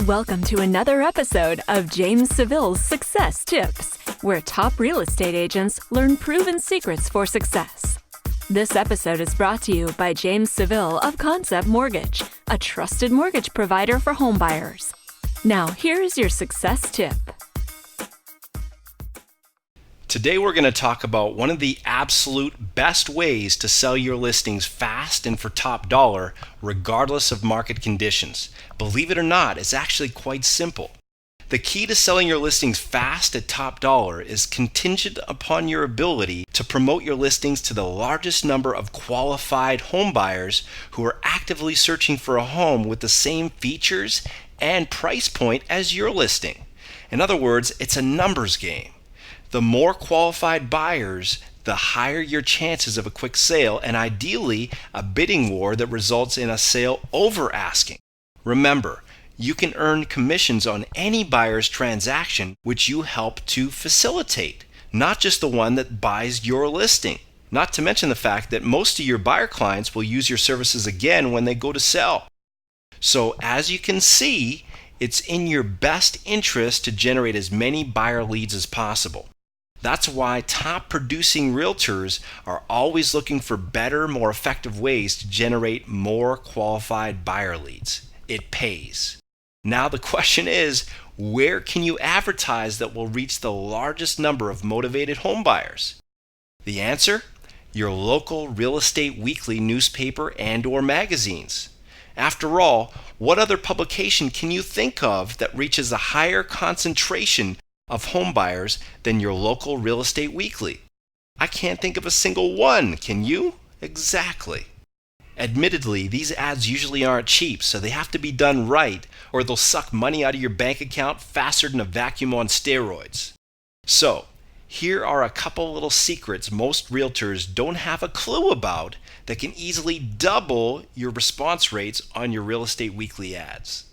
Welcome to another episode of James Saville's Success Tips, where top real estate agents learn proven secrets for success. This episode is brought to you by James Saville of Concept Mortgage, a trusted mortgage provider for homebuyers. Now, here's your success tip. Today we're going to talk about one of the absolute best ways to sell your listings fast and for top dollar, regardless of market conditions. Believe it or not, it's actually quite simple. The key to selling your listings fast at top dollar is contingent upon your ability to promote your listings to the largest number of qualified home buyers who are actively searching for a home with the same features and price point as your listing. In other words, it's a numbers game. The more qualified buyers, the higher your chances of a quick sale and ideally a bidding war that results in a sale over asking. Remember, you can earn commissions on any buyer's transaction which you help to facilitate, not just the one that buys your listing. Not to mention the fact that most of your buyer clients will use your services again when they go to sell. So as you can see, it's in your best interest to generate as many buyer leads as possible. That's why top producing realtors are always looking for better, more effective ways to generate more qualified buyer leads. It pays. Now the question is, where can you advertise that will reach the largest number of motivated home buyers? The answer? Your local real estate weekly newspaper and/or magazines. After all, what other publication can you think of that reaches a higher concentration of home buyers than your local real estate weekly? I can't think of a single one, can you? Exactly. Admittedly, these ads usually aren't cheap, so they have to be done right, or they'll suck money out of your bank account faster than a vacuum on steroids. So, here are a couple little secrets most realtors don't have a clue about that can easily double your response rates on your real estate weekly ads.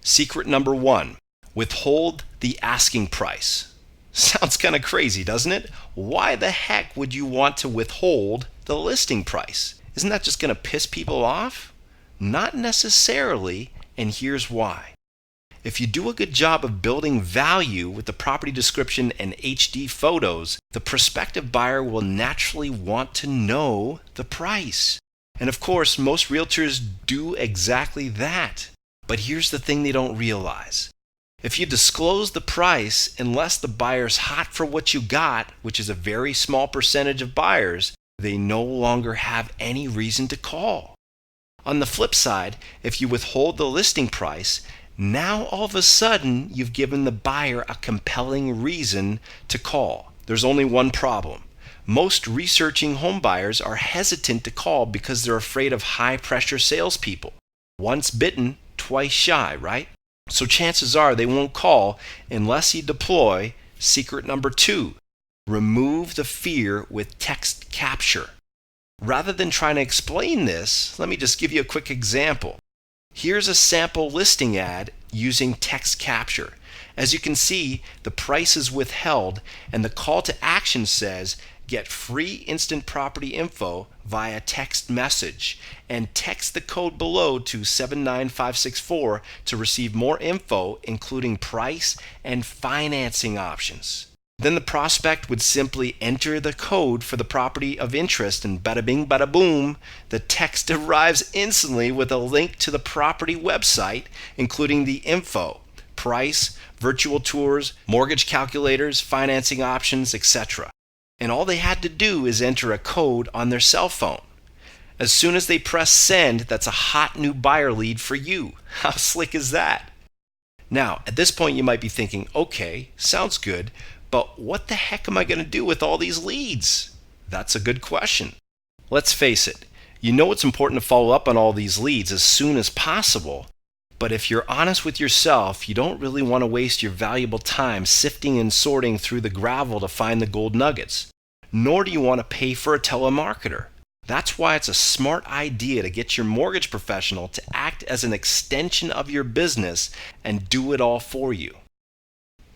Secret number 1. Withhold the asking price. Sounds kind of crazy, doesn't it? Why the heck would you want to withhold the listing price? Isn't that just going to piss people off? Not necessarily, and here's why. If you do a good job of building value with the property description and HD photos, the prospective buyer will naturally want to know the price. And of course, most realtors do exactly that. But here's the thing they don't realize. If you disclose the price, unless the buyer's hot for what you got, which is a very small percentage of buyers, they no longer have any reason to call. On the flip side, if you withhold the listing price, now all of a sudden you've given the buyer a compelling reason to call. There's only one problem. Most researching home buyers are hesitant to call because they're afraid of high-pressure salespeople. Once bitten, twice shy, right? So chances are they won't call unless you deploy secret number 2. Remove the fear with text capture. Rather than trying to explain this, let me just give you a quick example. Here's a sample listing ad using text capture. As you can see, the price is withheld and the call to action says, get free instant property info via text message and text the code below to 79564 to receive more info, including price and financing options. Then the prospect would simply enter the code for the property of interest and bada bing bada boom, the text arrives instantly with a link to the property website, including the info, price, virtual tours, mortgage calculators, financing options, etc. And all they had to do is enter a code on their cell phone. As soon as they press send, that's a hot new buyer lead for you. How slick is that? Now, at this point you might be thinking, okay, sounds good, but what the heck am I going to do with all these leads? That's a good question. Let's face it, you know it's important to follow up on all these leads as soon as possible, but if you're honest with yourself, you don't really want to waste your valuable time sifting and sorting through the gravel to find the gold nuggets, nor do you want to pay for a telemarketer. That's why it's a smart idea to get your mortgage professional to act as an extension of your business and do it all for you.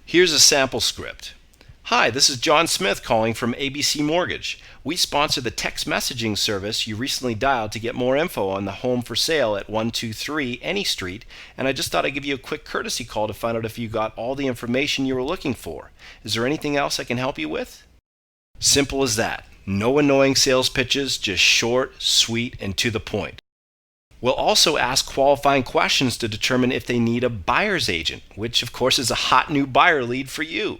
Here's a sample script. Hi, this is John Smith calling from ABC Mortgage. We sponsor the text messaging service you recently dialed to get more info on the home for sale at 123 Any Street, and I just thought I'd give you a quick courtesy call to find out if you got all the information you were looking for. Is there anything else I can help you with? Simple as that. No annoying sales pitches, just short, sweet, and to the point. We'll also ask qualifying questions to determine if they need a buyer's agent, which of course is a hot new buyer lead for you.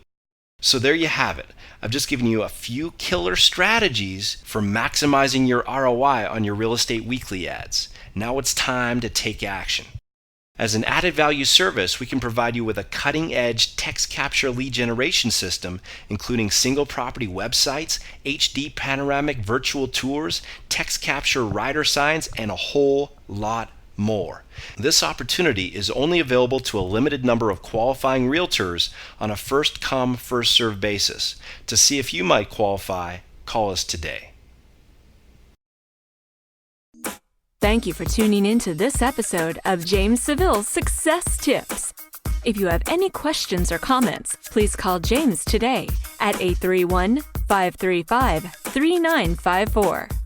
So there you have it. I've just given you a few killer strategies for maximizing your ROI on your Real Estate Weekly ads. Now it's time to take action. As an added value service, we can provide you with a cutting-edge text capture lead generation system, including single property websites, HD panoramic virtual tours, text capture rider signs, and a whole lot more. This opportunity is only available to a limited number of qualifying realtors on a first-come, first-served basis. To see if you might qualify, call us today. Thank you for tuning in to this episode of James Saville's Success Tips. If you have any questions or comments, please call James today at 831-535-3954.